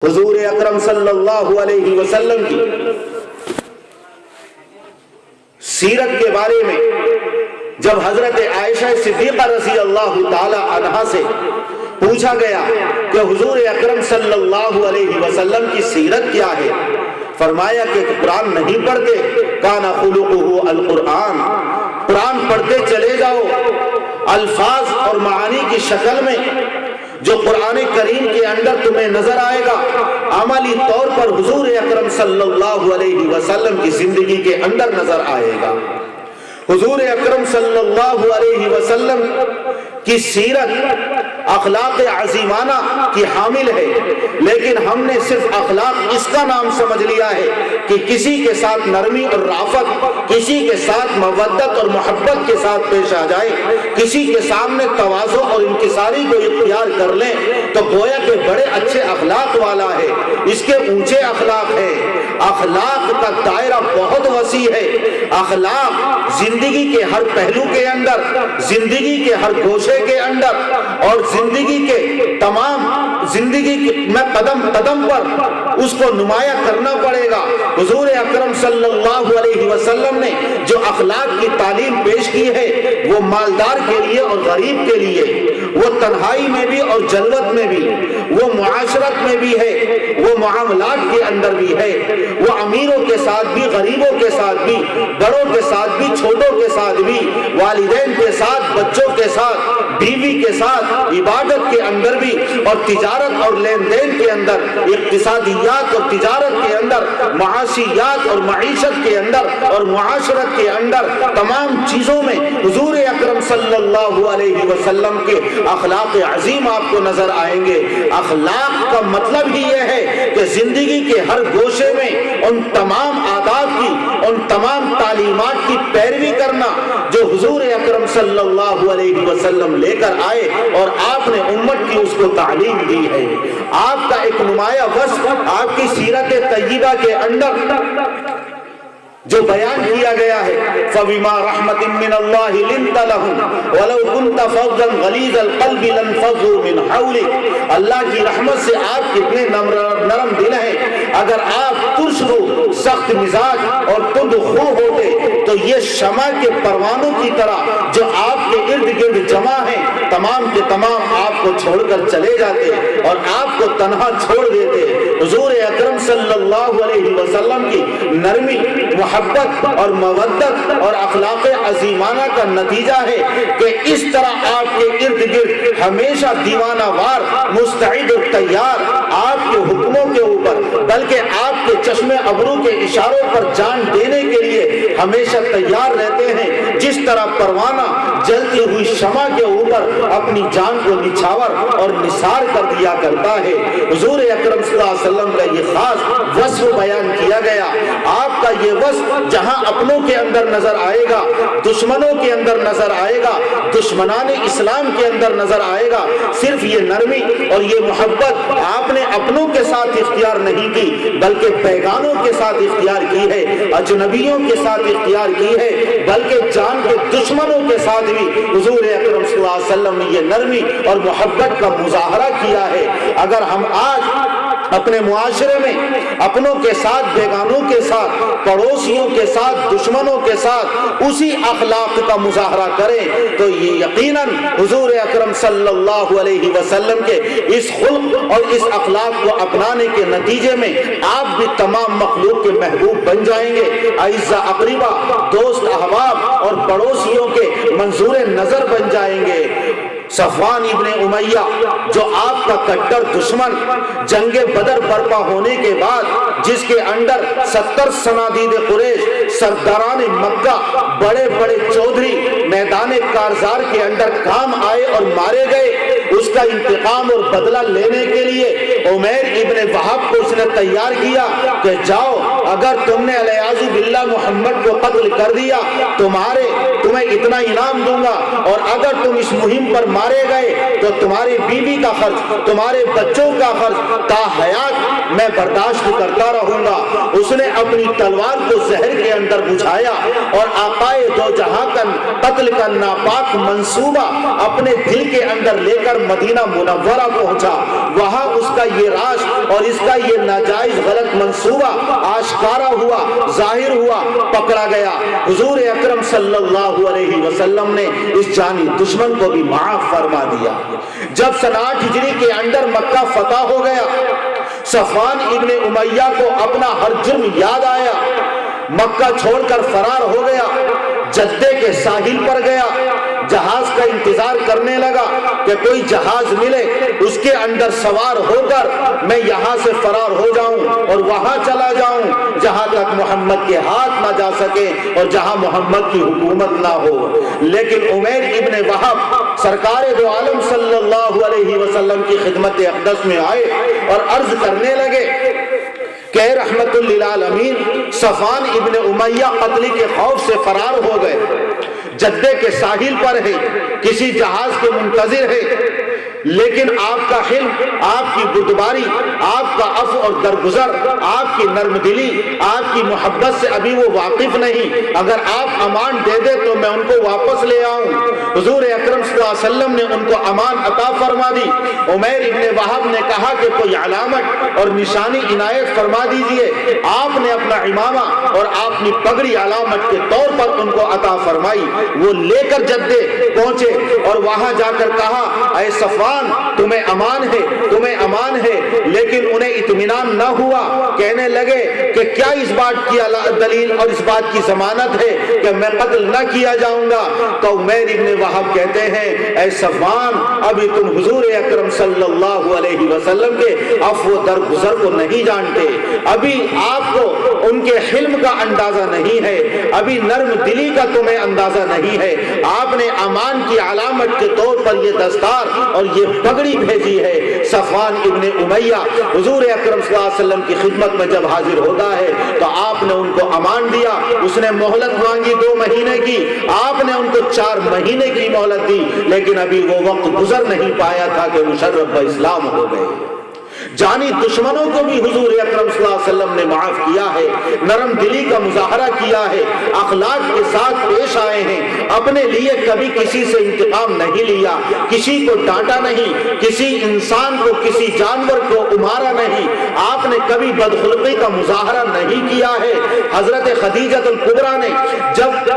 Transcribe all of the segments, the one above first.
حضور اکرم صلی اللہ علیہ وسلم کی سیرت کے بارے میں جب حضرت عائشہ صدیقہ رضی اللہ تعالی عنہا سے پوچھا گیا کہ حضور اکرم صلی اللہ علیہ وسلم کی سیرت کیا ہے، فرمایا کہ قرآن نہیں پڑھتے، کان خلقہ القرآن، قرآن پڑھتے چلے جاؤ، الفاظ اور معانی کی شکل میں جو قرآن کریم کے اندر تمہیں نظر آئے گا عملی طور پر حضور اکرم صلی اللہ علیہ وسلم کی زندگی کے اندر نظر آئے گا۔ حضور اکرم صلی اللہ علیہ وسلم کی سیرت اخلاق عظیمانہ کی حامل ہے، لیکن ہم نے صرف اخلاق اس کا نام سمجھ لیا ہے کہ کسی کے ساتھ نرمی اور رافت، کسی کے ساتھ مودت اور محبت کے ساتھ پیش آ جائے، کسی کے سامنے تواضع اور انکساری کو اختیار کر لیں تو گویا کہ بڑے اچھے اخلاق والا ہے، اس کے اونچے اخلاق ہے۔ اخلاق کا دائرہ بہت وسیع ہے، اخلاق زندگی کے ہر پہلو کے اندر، زندگی کے ہر گوشے کے اندر اور زندگی میں قدم قدم پر اس کو نمایاں کرنا پڑے گا۔ حضور اکرم صلی اللہ علیہ وسلم نے جو اخلاق کی تعلیم پیش کی ہے وہ مالدار کے لیے اور غریب کے لیے، وہ تنہائی میں بھی اور جلوت میں بھی، وہ معاشرت میں بھی ہے، وہ معاملات کے اندر بھی ہے، وہ امیروں کے ساتھ بھی، غریبوں کے ساتھ بھی، بڑوں کے ساتھ بھی، چھوٹوں کے ساتھ بھی، والدین کے ساتھ، بچوں کے ساتھ، بیوی کے ساتھ، عبادت کے اندر بھی اور تجارت اور لین دین کے اندر، اقتصادیات اور تجارت کے اندر، معاشیات اور معیشت کے اندر اور معاشرت کے اندر، تمام چیزوں میں حضور اکرم صلی اللہ علیہ وسلم کے اخلاق عظیم آپ کو نظر آئیں گے۔ اخلاق کا مطلب ہی یہ ہے کہ زندگی کے ہر گوشے میں ان تمام آداب کی، ان تمام تعلیمات کی پیروی کرنا جو حضور اکرم صلی اللہ علیہ وسلم لے کر آئے اور آپ نے امت کی اس کو تعلیم دی ہے۔ آپ کا ایک نمایاں وصف آپ کی سیرت طیبہ کے اندر جو بیان کیا گیا ہے، فَبِمَا رَحْمَةٍ مِّنَ اللَّهِ لِنْتَ لَهُمْ وَلَوْ كُنْتَ فَظًّا غَلِيظَ الْقَلْبِ لَانفَضُّوا مِنْ حَوْلِكَ۔ اللہ کی رحمت سے آپ کتنے نرم دل ہیں، اگر آپ ترش رو، سخت مزاج اور تند خو ہوتے تو یہ شمع کے پروانوں کی طرح جو آپ کے ارد گرد جمع ہیں تمام کے تمام آپ کو چھوڑ کر چلے جاتے اور آپ کو تنہا چھوڑ دیتے۔ حضور اکرم صلی اللہ علیہ وسلم کی نرمی، محبت اور مودت اور اخلاق عظیمانہ کا نتیجہ ہے کہ اس طرح آپ کے ارد گرد ہمیشہ دیوانہ وار، مستعد و تیار آپ کے حکموں کے اوپر، بلکہ آپ کے چشم ابرو کے اشاروں پر جان دینے کے لیے ہمیشہ تیار رہتے ہیں، جس طرح پروانہ جلتی ہوئی شمع کے اوپر اپنی جان کو نچھاور اور نثار کر دیا کرتا ہے۔ حضور اکرم صلی اللہ علیہ وسلم کا یہ خاص وصف بیان کیا گیا۔ آپ کا یہ وصف جہاں اپنوں کے اندر نظر آئے گا، دشمنوں کے اندر نظر آئے گا، دشمنان اسلام کے اندر نظر آئے گا۔ صرف یہ نرمی اور یہ محبت آپ نے اپنوں کے ساتھ اختیار نہیں کی بلکہ بیگانوں کے ساتھ اختیار کی ہے، اجنبیوں کے ساتھ اختیار کی ہے، بلکہ جان کے دشمنوں کے ساتھ بھی حضور اکرم صلی اللہ علیہ وسلم نے یہ نرمی اور محبت کا مظاہرہ کیا ہے۔ اگر ہم آج اپنے معاشرے میں اپنوں کے ساتھ، بیگانوں کے ساتھ، پڑوسیوں کے ساتھ، دشمنوں کے ساتھ اسی اخلاق کا مظاہرہ کریں تو یہ یقیناً حضور اکرم صلی اللہ علیہ وسلم کے اس خلق اور اس اخلاق کو اپنانے کے نتیجے میں آپ بھی تمام مخلوق کے محبوب بن جائیں گے، اعزا اقربا، دوست احباب اور پڑوسیوں کے منظور نظر بن جائیں گے۔ صفوان ابن امیہ جو آپ کا کٹر دشمن، جنگ بدر برپا ہونے کے بعد جس کے اندر 70 صنادید قریش، سرداران مکہ، بڑے بڑے چودھری میدان کارزار کے اندر کام آئے اور مارے گئے، اس کا انتقام اور بدلہ لینے کے لیے عمیر ابن وہب کو اس نے تیار کیا کہ جاؤ، اگر تم نے علیہ باللہ محمد کو قتل کر دیا تمہیں اتنا انعام دوں گا، اور اگر تم اس مہم پر مارے گئے تو تمہاری بیوی کا خرچ، تمہارے بچوں کا خرچ، تا حیات میں برداشت کرتا رہوں گا۔ اس نے اپنی تلوار کو زہر کے اندر بجھایا اور آقائے دو جہاں کا قتل کا ناپاک منصوبہ اپنے دل کے اندر لے کر مدینہ منورہ پہنچا۔ وہاں اس کا یہ راز اور اس کا یہ ناجائز غلط منصوبہ آشکارا ہوا، ظاہر ہوا، پکڑا گیا۔ حضور اکرم صلی اللہ علیہ وسلم نے اس جانی دشمن کو بھی معاف فرما دیا۔ جب سن 8 ہجری کے اندر مکہ فتح ہو گیا، صفوان ابن امیہ کو اپنا ہر جرم یاد آیا، مکہ چھوڑ کر فرار ہو گیا، جدے کے ساحل پر گیا، جہاز کا انتظار کرنے لگا کہ کوئی جہاز ملے، اس کے اندر سوار ہو کر میں یہاں سے فرار ہو جاؤں اور وہاں چلا جاؤں جہاں تک محمد کے ہاتھ نہ جا سکے اور جہاں محمد کی حکومت نہ ہو۔ لیکن عمیر ابن وہب سرکار دو عالم صلی اللہ علیہ وسلم کی خدمت اقدس میں آئے اور عرض کرنے لگے کہ رحمت للعالمین، صفوان ابن امیہ قتل کے خوف سے فرار ہو گئے، جدے کے ساحل پر ہے، کسی جہاز کے منتظر ہے، لیکن آپ کا حلم، آپ کی بردباری، آپ کا عفو اور درگزر، آپ کی نرم دلی، آپ کی محبت سے ابھی وہ واقف نہیں۔ اگر آپ امان دے دے تو میں ان کو واپس لے آؤں۔ حضور اکرم صلی اللہ علیہ وسلم نے ان کو امان عطا فرما دی۔ عمیر ابن وہب نے کہا کہ کوئی علامت اور نشانی عنایت فرما دیجئے۔ آپ نے اپنا امامہ اور اپنی پگڑی علامت کے طور پر ان کو عطا فرمائی۔ وہ لے کر جدے پہنچے اور وہاں جا کر کہا، اے صفوان، تمہیں امان ہے، تمہیں امان ہے، لیکن انہیں اطمینان نہ ہوا۔ کہنے لگے کہ کیا اس بات کی دلیل اور اس بات کی ضمانت ہے کہ میں قتل نہ کیا جاؤں گا؟ تو عمیر ابن وہب کہتے ہیں، اے صفوان، ابھی تم حضور اکرم صلی اللہ علیہ وسلم کے عفو و درگزر کو نہیں جانتے، ابھی آپ کو ان کے حلم کا اندازہ نہیں ہے، ابھی نرم دلی کا تمہیں اندازہ نہیں ہے۔ آپ نے امان کی علامت کے طور پر یہ دستار اور یہ پگڑی بھیجی ہے۔ صفوان ابن امیہ حضور اکرم صلی اللہ علیہ وسلم کی خدمت میں جب حاضر ہوتا ہے تو آپ نے ان کو امان دیا۔ اس نے مہلت مانگی 2 مہینے کی، آپ نے ان کو 4 مہینے کی مہلت دی، لیکن ابھی وہ وقت گزر نہیں پایا تھا کہ مشرف اسلام ہو گئے۔ جانی دشمنوں کو بھی حضور اکرم صلی اللہ علیہ وسلم نے معاف کیا ہے، نرم دلی کا مظاہرہ کیا ہے، اخلاق کے ساتھ پیش آئے ہیں، اپنے لیے کبھی کسی سے انتقام نہیں لیا، کسی کو ڈانٹا نہیں، کسی انسان کو، کسی جانور کو مارا نہیں، آپ نے کبھی بدخلقی کا مظاہرہ نہیں کیا ہے۔ حضرت خدیجہ الکبریٰ نے جب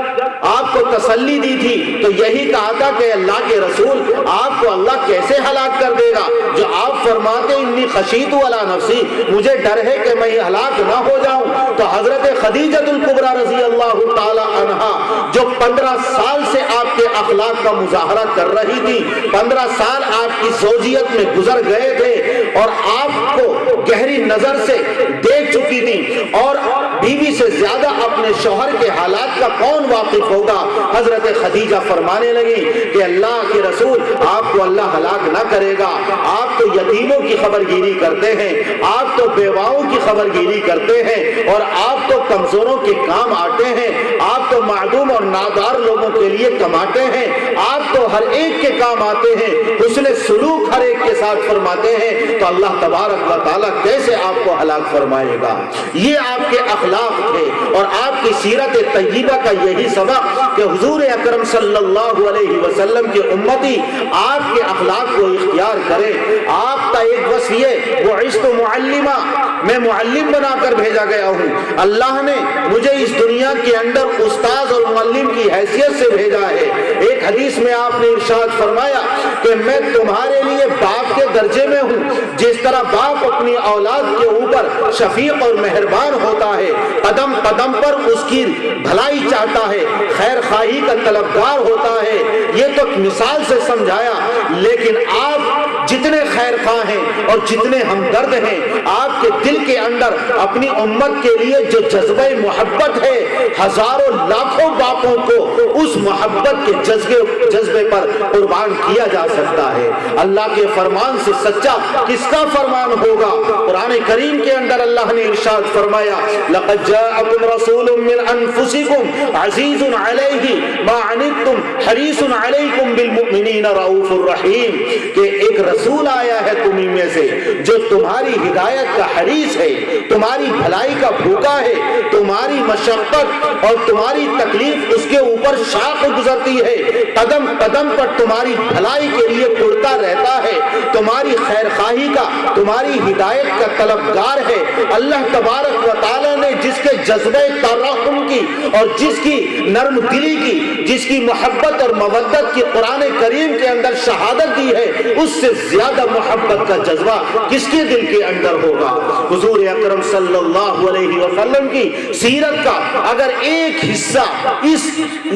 آپ کو تسلی دی تھی تو یہی کہا تھا کہ اللہ کے رسول، آپ کو اللہ کیسے ہلاک کر دے گا؟ جو آپ فرماتے انی خشیت علی نفسی، مجھے ڈر ہے کہ میں ہلاک نہ ہو جاؤں۔ تو حضرت خدیجہ الکبریٰ رضی اللہ تعالی عنہا جو 15 سال سے آپ کے اخلاق کا مظاہرہ کر رہی تھی، 15 سال آپ کی زوجیت میں گزر گئے تھے اور آپ کو گہری نظر سے دیکھ چکی تھی، اور بیوی سے زیادہ اپنے شوہر کے حالات کا کون واقف ہوگا؟ حضرت خدیجہ فرمانے لگی کہ اللہ کے رسول، آپ کو اللہ ہلاک نہ کرے گا، آپ تو یتیموں کی خبر گیری کرتے ہیں، آپ تو بیواؤں کی خبر گیری کرتے ہیں، اور آپ تو کمزوروں کے کام آتے ہیں، آپ تو معدوم اور نادار لوگوں کے لیے کماتے ہیں، آپ تو ہر ایک کے کام آتے ہیں، حسن سلوک ہر ایک کے ساتھ فرماتے ہیں، تو اللہ تبارک و تعالیٰ کیسے آپ کو ہلاک فرمائے گا؟ یہ آپ کے اخلاق تھے، اور آپ کی سیرت طیبہ کا یہی سبق کہ حضور اکرم صلی اللہ علیہ وسلم کی امتی آپ کے اخلاق کو اختیار کرے۔ آپ کا ایک وصف یہ بعثت معلما، میں معلم بنا کر بھیجا گیا ہوں، اللہ نے مجھے اس دنیا کے اندر استاذ اور معلم کی حیثیت سے بھیجا ہے۔ ایک حدیث میں آپ نے ارشاد فرمایا کہ میں تمہارے لیے باپ کے درجے میں ہوں، جس طرح باپ اپنی اولاد کے اوپر شفیق اور مہربان ہوتا ہے، قدم قدم پر اس کی بھلائی چاہتا ہے، خیر خواہی کا طلبگار ہوتا ہے، یہ تو مثال سے سمجھایا، لیکن آپ جتنے خیر خواہ ہیں اور جتنے ہمدرد ہیں، آپ کے دل کے اندر اپنی امت کے لیے جو جذبہ محبت ہے، ہزاروں لاکھوں باپوں کو اس محبت کے جذبے پر قربان کیا جا سکتا ہے۔ اللہ کے فرمان سے سچا کس کا فرمان ہوگا؟ قرآن کریم کے اندر اللہ نے ارشاد فرمایا، لقد جاءکم رسول من انفسکم عزیز علیہ ما عنتم حریص علیکم بالمؤمنین رؤوف الرحیم۔ الرحیم کہ ایک رسول آیا ہے تمہیں میں سے جو تمہاری ہدایت کا حریص ہے، تمہاری بھلائی کا بھوکا ہے، تمہاری مشقت اور تمہاری تکلیف اس کے اوپر شاق گزرتی ہے، قدم قدم پر تمہاری بھلائی کے لیے پڑتا رہتا ہے، تمہاری خیر خواہی کا، تمہاری ہدایت کا طلبگار ہے۔ اللہ تبارک و تعالی نے جس کے جذبہ ترحم کی اور جس کی نرم دلی کی، جس کی محبت اور مودت کی قرآن کریم کے اندر شہادت دی ہے، اس سے زیادہ محبت کا جذبہ کس کے دل کے اندر ہوگا؟ حضور اکرم صلی اللہ علیہ وسلم کی سیرت کا اگر ایک حصہ، اس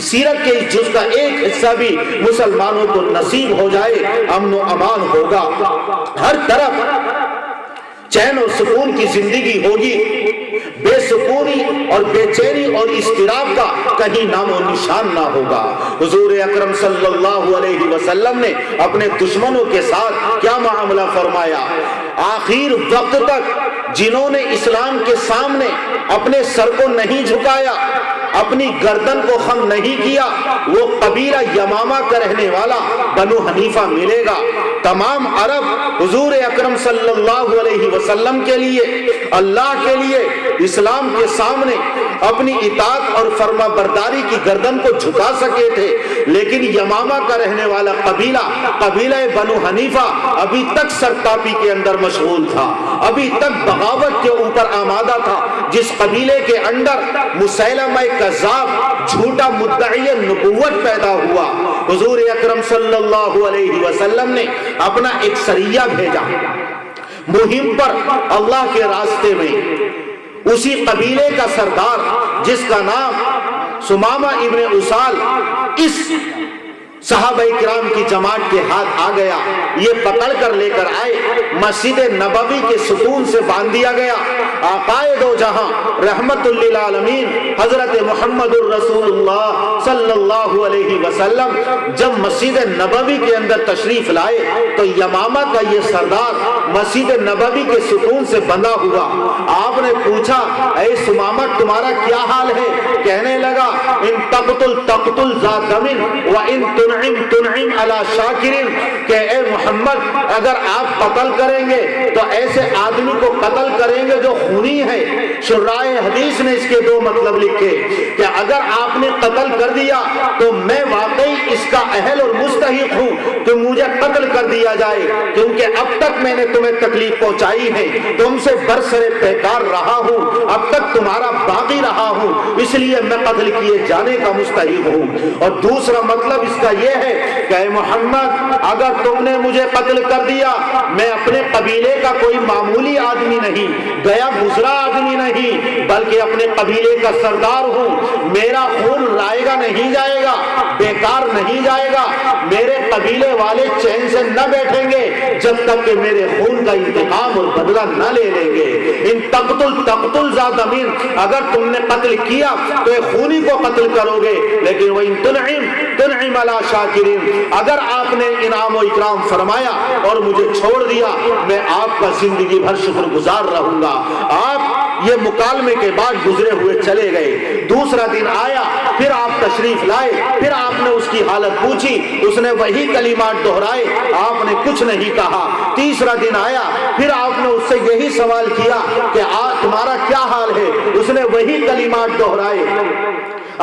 سیرت کے جز کا ایک حصہ بھی مسلمانوں کو نصیب ہو جائے، امن و امان ہوگا، ہر طرف چین اور سکون کی زندگی ہوگی، بے سکونی اور بے چینی اور اضطراب کا کہیں نام و نشان نہ ہوگا۔ حضور اکرم صلی اللہ علیہ وسلم نے اپنے دشمنوں کے ساتھ کیا معاملہ فرمایا؟ آخر وقت تک جنہوں نے اسلام کے سامنے اپنے سر کو نہیں جھکایا، اپنی گردن کو خم نہیں کیا، وہ قبیلہ یمامہ کا رہنے والا بنو حنیفہ ملے گا۔ تمام عرب حضور اکرم صلی اللہ علیہ وسلم کے لیے، اللہ کے لیے اسلام کے سامنے اپنی اطاعت اور فرما برداری کی گردن کو جھکا سکے تھے، لیکن یمامہ کا رہنے والا قبیلہ بنو حنیفہ ابھی تک سرتاپی کے اندر مشغول تھا، ابھی تک بغاوت کے اوپر آمادہ تھا۔ جس قبیلے کے اندر مسیلمہ کذاب جھوٹا مدعی نبوت پیدا ہوا، حضور اکرم صلی اللہ علیہ وسلم نے اپنا ایک سریہ بھیجا مہم پر اللہ کے راستے میں۔ اسی قبیلے کا سردار جس کا نام سمامہ ابن اسال اس صحابہ کرام کی جماعت کے ہاتھ آ گیا، یہ پکڑ کر لے کر آئے، مسجد نبوی کے ستون سے باندھ دیا گیا۔ آقائے دو جہاں رحمت للعالمین حضرت محمد الرسول اللہ صلی اللہ علیہ وسلم جب مسجد نبوی کے اندر تشریف لائے تو یمامہ کا یہ سردار مسجد نبوی کے ستون سے بندھا ہوا۔ آپ نے پوچھا، اے سمامہ تمہارا کیا حال ہے؟ کہنے لگا، ان تقتل تقتل ذا دم وان تنعم علی شاکر، کہ اے محمد اگر آپ قتل کریں گے تو ایسے آدمی کو قتل کریں گے جو خونی ہے۔ شراح حدیث نے اس کے دو مطلب لکھے کہ اگر آپ نے قتل کر دیا تو میں واقعی اس کا اہل اور مستحق ہوں کہ مجھے قتل کر دیا جائے، کیونکہ اب تک میں نے تمہیں تکلیف پہنچائی ہے، تم سے برسر پیکار رہا ہوں، اب تک تمہارا باقی رہا ہوں، اس لیے میں قتل کیے جانے کا مستحق ہوں۔ اور دوسرا مطلب اس کا یہ ہے کہ اے محمد اگر تم نے مجھے قتل کر دیا، میں اپنے قبیلے کا کوئی معمولی آدمی نہیں، گیا گزرا آدمی نہیں، بلکہ اپنے قبیلے کا سردار ہوں، میرا خون رائے گا نہیں جائے گا، بیکار نہیں جائے گا، میرے قبیلے والے چین سے نہ بیٹھیں گے جب تک کہ میرے خون کا انتقام اور بدلہ نہ لے لیں گے۔ ان تقتل ذا دمین، اگر تم نے قتل کیا تو ایک خونی کو قتل کرو گے، لیکن وہ تنعم علی شاکرین، اگر آپ نے انعام و اکرام فرمایا اور مجھے چھوڑ دیا، میں آپ کا زندگی بھر شکر گزار رہوں گا۔ آپ یہ مکالمے کے بعد گزرے ہوئے چلے گئے۔ دوسرا دن آیا، پھر آپ تشریف لائے، پھر آپ نے اس کی حالت پوچھی، اس نے وہی کلمات دہرائے، آپ نے کچھ نہیں کہا۔ تیسرا دن آیا، پھر آپ نے اس سے یہی سوال کیا کہ تمہارا کیا حال ہے، اس نے وہی کلمات دہرائے۔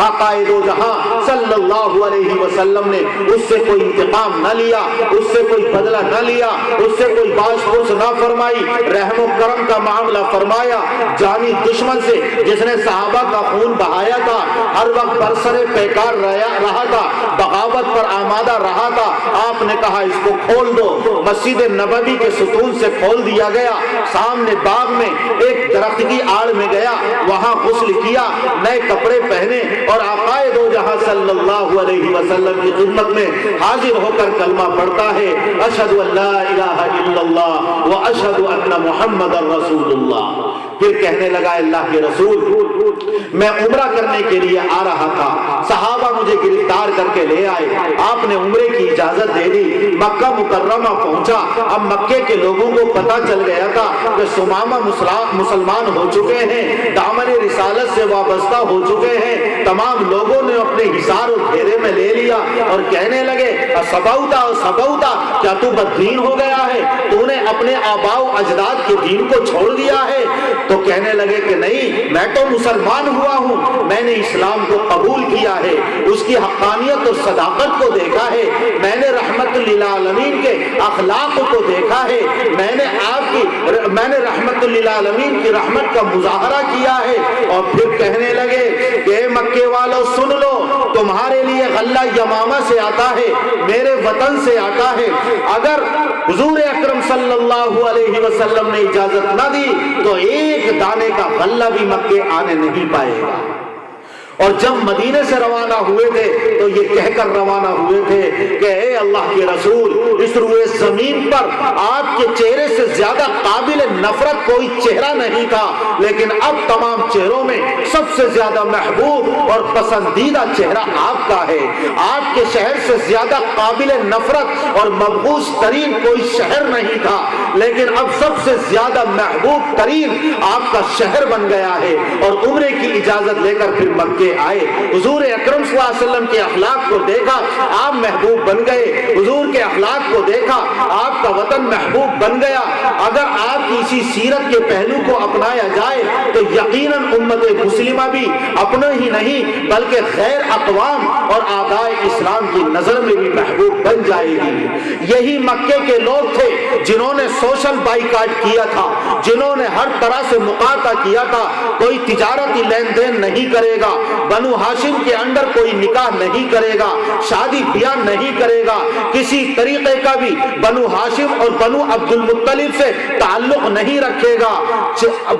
آقائے دو جہاں صلی اللہ علیہ وسلم نے اس سے کوئی انتقام نہ لیا، اس سے کوئی بدلہ نہ لیا، اس سے کوئی باز پرس نہ فرمائی، رحم و کرم کا معاملہ فرمایا۔ جانی دشمن سے جس نے صحابہ کا خون بہایا تھا، ہر وقت برسر پیکار رہا تھا، بغاوت پر آمادہ رہا تھا، آپ نے کہا اس کو کھول دو۔ مسجد نبوی کے ستون سے کھول دیا گیا، سامنے باغ میں ایک درخت کی آڑ میں گیا، وہاں غسل کیا، نئے کپڑے پہنے اور آقائے دو جہاں صلی اللہ علیہ وسلم کی خدمت میں حاضر ہو کر کلمہ پڑھتا ہے، اشہد ان لا الہ الا اللہ و اشہد ان محمد رسول اللہ۔ پھر کہنے لگا، اللہ کے رسول میں عمرہ کرنے کے لیے آ رہا تھا، صحابہ مجھے گرفتار کر کے لے آئے، آپ نے عمرے کی اجازت دے دی، مکہ مکرمہ پہنچا۔ اب مکے کے لوگوں کو پتہ چل گیا تھا کہ سمامہ مسلمان مسلمان ہو چکے ہیں، دامن رسالت سے وابستہ ہو چکے ہیں، تمام لوگوں نے اپنے حصار و گھیرے میں لے لیا اور کہنے لگے سبوتا، کیا تو بددین ہو گیا ہے؟ تو نے اپنے آباء و اجداد کے دین کو چھوڑ دیا ہے؟ تو کہنے لگے کہ نہیں، میں تو مسلمان ہوا ہوں، میں نے اسلام کو قبول کیا ہے، اس کی حقانیت اور صداقت کو دیکھا ہے، میں نے رحمت للعالمین کے اخلاق کو دیکھا ہے، میں نے رحمت للعالمین کی رحمت کا مظاہرہ کیا ہے۔ اور پھر کہنے لگے کہ اے مکے والو سن لو، تمہارے لیے غلہ یمامہ سے آتا ہے، میرے وطن سے آتا ہے، اگر حضور اکرم صلی اللہ علیہ وسلم نے اجازت نہ دی تو ایک دانے کا غلہ بھی مکے آنے نہیں پائے گا۔ اور جب مدینے سے روانہ ہوئے تھے تو یہ کہہ کر روانہ ہوئے تھے کہ اے اللہ کے رسول، اس روئے زمین پر آپ کے چہرے سے زیادہ قابل نفرت کوئی چہرہ نہیں تھا، لیکن اب تمام چہروں میں سب سے زیادہ محبوب اور پسندیدہ چہرہ آپ کا ہے۔ آپ کے شہر سے زیادہ قابل نفرت اور مبغوض ترین کوئی شہر نہیں تھا، لیکن اب سب سے زیادہ محبوب ترین آپ کا شہر بن گیا ہے۔ اور عمرے کی اجازت لے کر پھر مکے آئے، حضور اکرم صلی اللہ علیہ وسلم کے اخلاق کو دیکھا، آپ محبوب بن گئے، حضور کے اخلاق کو دیکھا، آپ کا وطن محبوب بن گیا۔ اگر آپ کی اسی سیرت کے پہلو کو اپنایا جائے تو یقیناً امت مسلمہ بھی اپنے ہی نہیں بلکہ غیر اقوام اور آبائے اسلام کی نظر میں بھی محبوب بن جائے گی۔ یہی مکے کے لوگ تھے جنہوں نے سوشل بائیکاٹ کیا تھا، جنہوں نے ہر طرح سے مقاطع کیا تھا، کوئی تجارتی لین دین نہیں کرے گا، بنو ہاشم کے اندر کوئی نکاح نہیں کرے گا، شادی بیاہ نہیں کرے گا، کسی طریقے کا بھی بنو ہاشم اور بنو عبد المطلب سے تعلق نہیں رکھے گا۔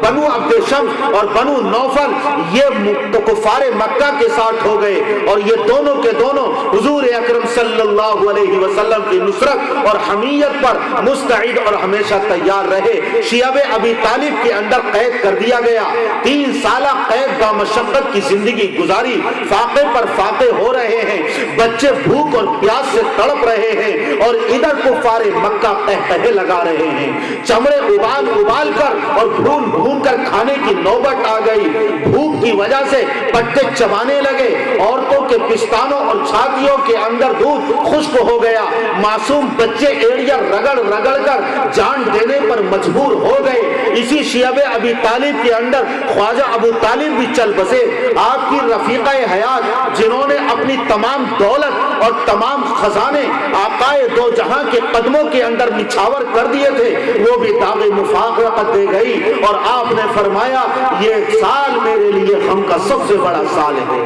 بنو عبد شمس اور بنو نوفل یہ کفار مکہ کے ساتھ ہو گئے، اور یہ دونوں کے دونوں حضور اکرم صلی اللہ علیہ وسلم کی نصرت اور حمیت پر مستعد اور ہمیشہ تیار رہے۔ شیعہ ابی طالب کے اندر قید کر دیا گیا، 3 سالہ قید با مشقت کی زندگی گزاری، فاقے پر فاقے ہو رہے ہیں، بچے بھوک اور پیاس سے تڑپ رہے ہیں، اور ادھر کفار مکہ قہقہے لگا رہے ہیں، چمڑے ابال کر اور بھون کر کھانے کی نوبت آ گئی، بھوک کی وجہ سے پٹے چبانے لگے، عورتوں کے پستانوں اور چھاتیوں کے اندر دودھ خشک ہو گیا، معصوم بچے ایڑیاں رگڑ کر جان دینے پر مجبور ہو گئے۔ اسی شیعہ ابی طالب کے اندر خواجہ ابو طالب بھی چل بسے، آپ کی رفیقہ حیات جنہوں نے اپنی تمام دولت اور تمام خزانے آقائے دو جہاں کے قدموں کے اندر نچھاور کر دیے تھے، وہ بھی داغ مفارقت دے گئی، اور آپ نے فرمایا یہ سال میرے لیے غم کا سب سے بڑا سال ہے۔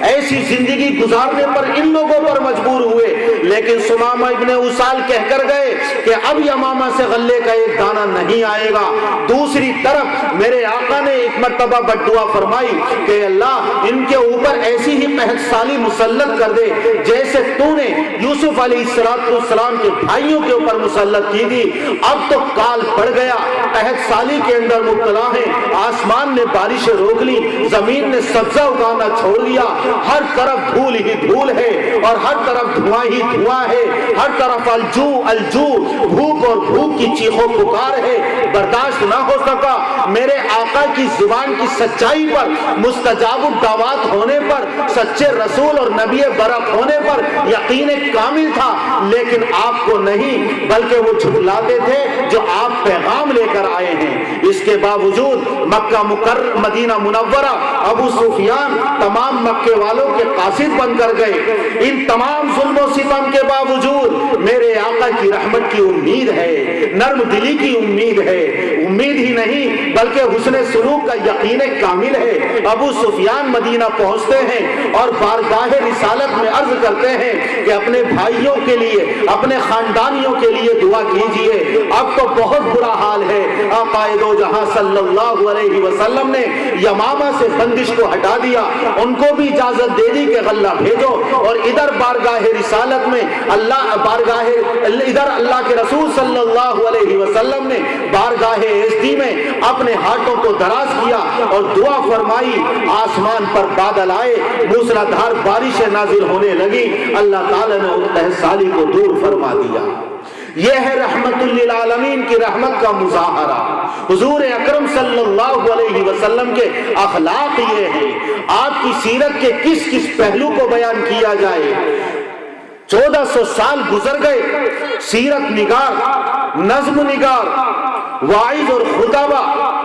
ایسی زندگی گزارنے پر ان لوگوں پر مجبور ہوئے، لیکن سمامہ ابن اسال کہہ کر گئے کہ اب یمامہ سے غلے کا ایک دانہ نہیں آئے گا۔ دوسری طرف میرے آقا نے ایک مرتبہ بددعا فرمائی کہ اللہ ان کے اوپر ایسی ہی قحط سالی مسلط کر دے جیسے تو نے یوسف علیہ السلام کے بھائیوں کے اوپر مسلط کی تھی۔ اب تو کال پڑ گیا، قحط سالی کے اندر مبتلا ہیں، آسمان نے بارشیں روک لی، زمین نے سبزہ اگانا چھوڑ دیا، ہر طرف دھول ہی دھول ہے اور ہر طرف دھواں ہی دھواں ہے، ہر طرف الجو بھوک اور بھوک کی چیخو پکار ہے، برداشت نہ ہو سکا۔ میرے آقا کی زبان کی سچائی پر، مستجاب الدعوات ہونے پر، سچے رسول اور نبی برق ہونے پر یقین کامل تھا، لیکن آپ کو نہیں بلکہ وہ جھٹلاتے تھے جو آپ پیغام لے کر آئے ہیں۔ اس کے باوجود مکہ مدینہ منورہ ابو سفیان تمام مکے والوں کے قاصد بن کر گئے۔ ان تمام ظلم و ستم کے باوجود میرے آقا کی رحمت کی امید ہے، نرم دلی کی امید ہے، امید ہی نہیں بلکہ حسن سلوک کا یقین کامل ہے۔ ابو سفیان مدینہ پہنچتے ہیں اور بارگاہ رسالت میں عرض کرتے ہیں کہ اپنے بھائیوں کے لیے، اپنے خاندانیوں کے لیے دعا کیجئے، اب تو بہت برا حال ہے۔ آقا دو جہاں صلی اللہ علیہ وسلم نے یمامہ سے بندش کو ہٹا دیا، ان کو بھی اجازت دے دی کہ غلہ بھیجو، اور ادھر بارگاہ رسالت میں ادھر اللہ کے رسول صلی اللہ علیہ وسلم نے بارگاہ عزتی میں اپنے ہاتھوں کو دراز کیا اور دعا فرمائی، آسمان پر بادل آئے، موسلادھار بارشیں نازل ہونے لگی، اللہ تعالیٰ نے ان قحط سالی کو دور فرما دیا۔ یہ ہے رحمت للعالمین کی رحمت کا مظاہرہ۔ حضور اکرم صلی اللہ علیہ وسلم کے اخلاق یہ ہیں۔ آپ کی سیرت کے کس کس پہلو کو بیان کیا جائے، 1400 سال گزر گئے، سیرت نگار، نظم نگار، واعظ اور خطبہ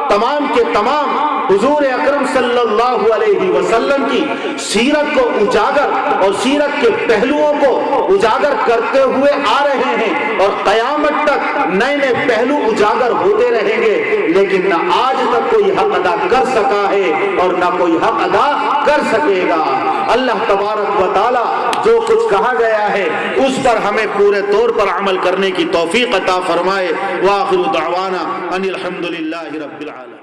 تمام کے تمام حضور اکرم صلی اللہ علیہ وسلم کی سیرت کو اجاگر اور سیرت کے پہلوؤں کو اجاگر کرتے ہوئے آ رہے ہیں، اور قیامت تک نئے نئے پہلو اجاگر ہوتے رہیں گے، لیکن نہ آج تک کوئی حق ادا کر سکا ہے اور نہ کوئی حق ادا کر سکے گا۔ اللہ تبارک و تعالی جو کچھ کہا گیا ہے اس پر ہمیں پورے طور پر عمل کرنے کی توفیق عطا فرمائے۔ وآخر دعوانا ان الحمدللہ رب العالمین۔